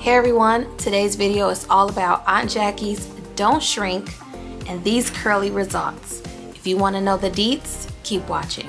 Hey everyone, today's video is all about Aunt Jackie's Don't Shrink and these curly results. If you want to know the deets, keep watching.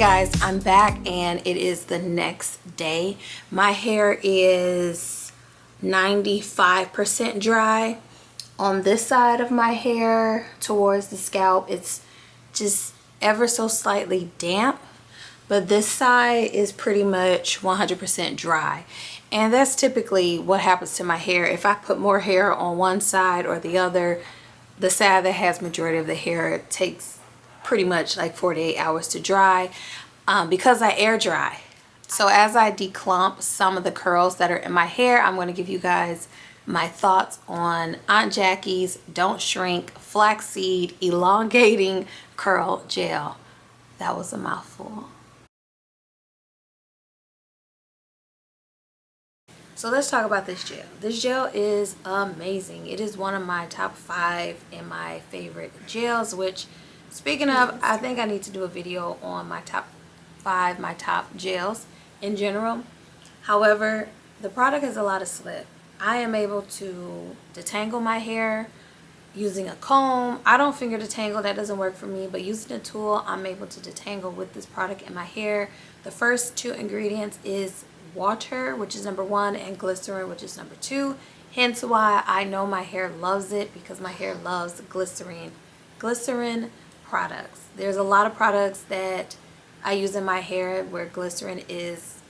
guys, I'm back and it is the next day. My hair is 95% dry. On this side of my hair towards the scalp, it's just ever so slightly damp, but this side is pretty much 100% dry. And that's typically what happens to my hair. If I put more hair on one side or the other, the side that has majority of the hair takes pretty much like 48 hours to dry because I air dry. So as I declump some of the curls that are in my hair, I'm going to give you guys my thoughts on Aunt Jackie's Don't Shrink Flaxseed Elongating Curl Gel. That was a mouthful. So let's talk about this gel. This gel is amazing. It is one of my top 5 and my favorite gels, which, speaking of, I think I need to do a video on my top 5, my top gels in general. However, the product has a lot of slip. I am able to detangle my hair using a comb. I don't finger detangle, that doesn't work for me, but using a tool, I'm able to detangle with this product in my hair. The first 2 ingredients is water, which is number 1, and glycerin, which is number 2. Hence why I know my hair loves it, because my hair loves glycerin products. There's a lot of products that I use in my hair where glycerin is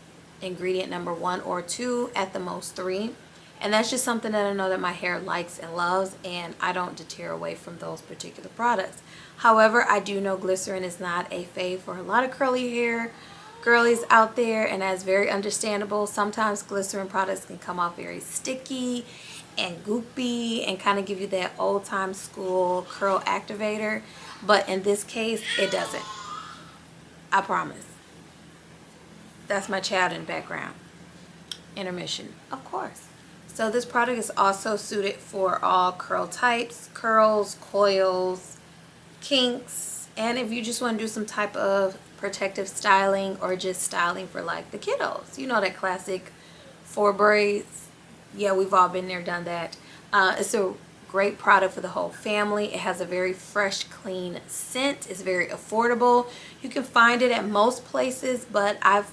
ingredient number 1 or 2, at the most 3. And that's just something that I know that my hair likes and loves, and I don't deter away from those particular products. However, I do know glycerin is not a fave for a lot of curly hair girlies out there, and that's very understandable. Sometimes glycerin products can come off very sticky and goopy and kind of give you that old time school curl activator, but in this case it doesn't. I promise. That's my child in the background. Intermission, of course. So this product is also suited for all curl types, curls, coils, kinks, and if you just want to do some type of protective styling or just styling for like the kiddos. You know, that classic 4 braids. Yeah, we've all been there, done that. It's a great product for the whole family. It has a very fresh, clean scent. It's very affordable. You can find it at most places, but I've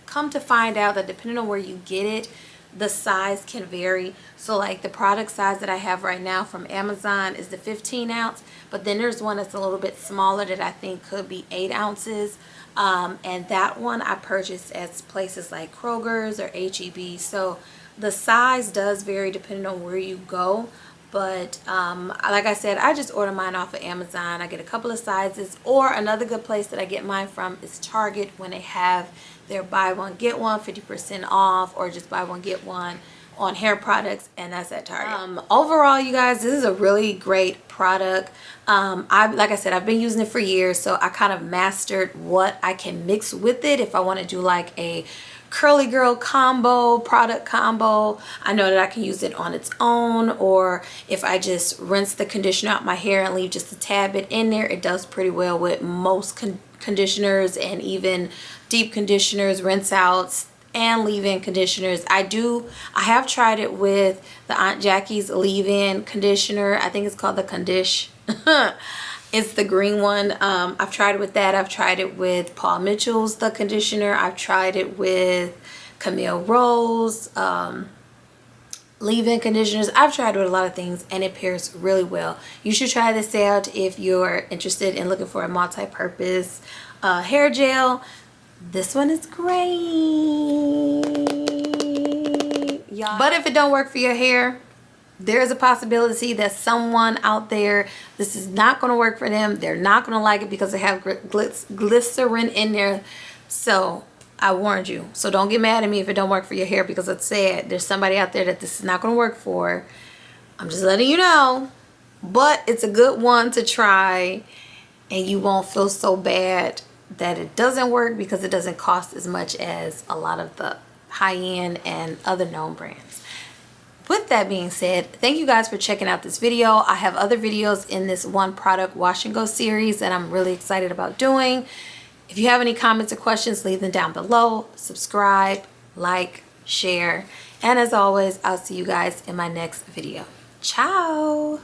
come to find out that depending on where you get it, the size can vary. So like the product size that I have right now from Amazon is the 15 ounce, but then there's one that's a little bit smaller that I think could be 8 ounces. And that one I purchased at places like Kroger's or HEB. So the size does vary depending on where you go. But like I said, I just order mine off of Amazon. I get a couple of sizes, or another good place that I get mine from is Target, when they have their buy one get one 50% off, or just buy one get one on hair products, and that's at Target. Overall, you guys, this is a really great product. Like I said, I've been using it for years, so I kind of mastered what I can mix with it if I want to do like a curly girl combo, product combo. I know that I can use it on its own, or if I just rinse the conditioner out my hair and leave just a tad bit in there, it does pretty well with most conditioners and even deep conditioners, rinse outs and leave-in conditioners. I have tried it with the Aunt Jackie's leave-in conditioner. I think it's called the Condish. It's the green one. I've tried it with that. I've tried it with Paul Mitchell's the conditioner. I've tried it with Camille Rose leave-in conditioners. I've tried it with a lot of things, and it pairs really well. You should try this out if you're interested in looking for a multi-purpose hair gel. This one is great. But if it don't work for your hair, there is a possibility that someone out there, this is not going to work for them. They're not going to like it because they have glycerin in there. So I warned you. So don't get mad at me if it don't work for your hair, because let's say there's somebody out there that this is not going to work for. I'm just letting you know. But it's a good one to try, and you won't feel so bad that it doesn't work, because it doesn't cost as much as a lot of the high-end and other known brands. With that being said, thank you guys for checking out this video. I have other videos in this one product wash and go series that I'm really excited about doing. If you have any comments or questions, leave them down below. Subscribe, like, share, and as always, I'll see you guys in my next video. Ciao.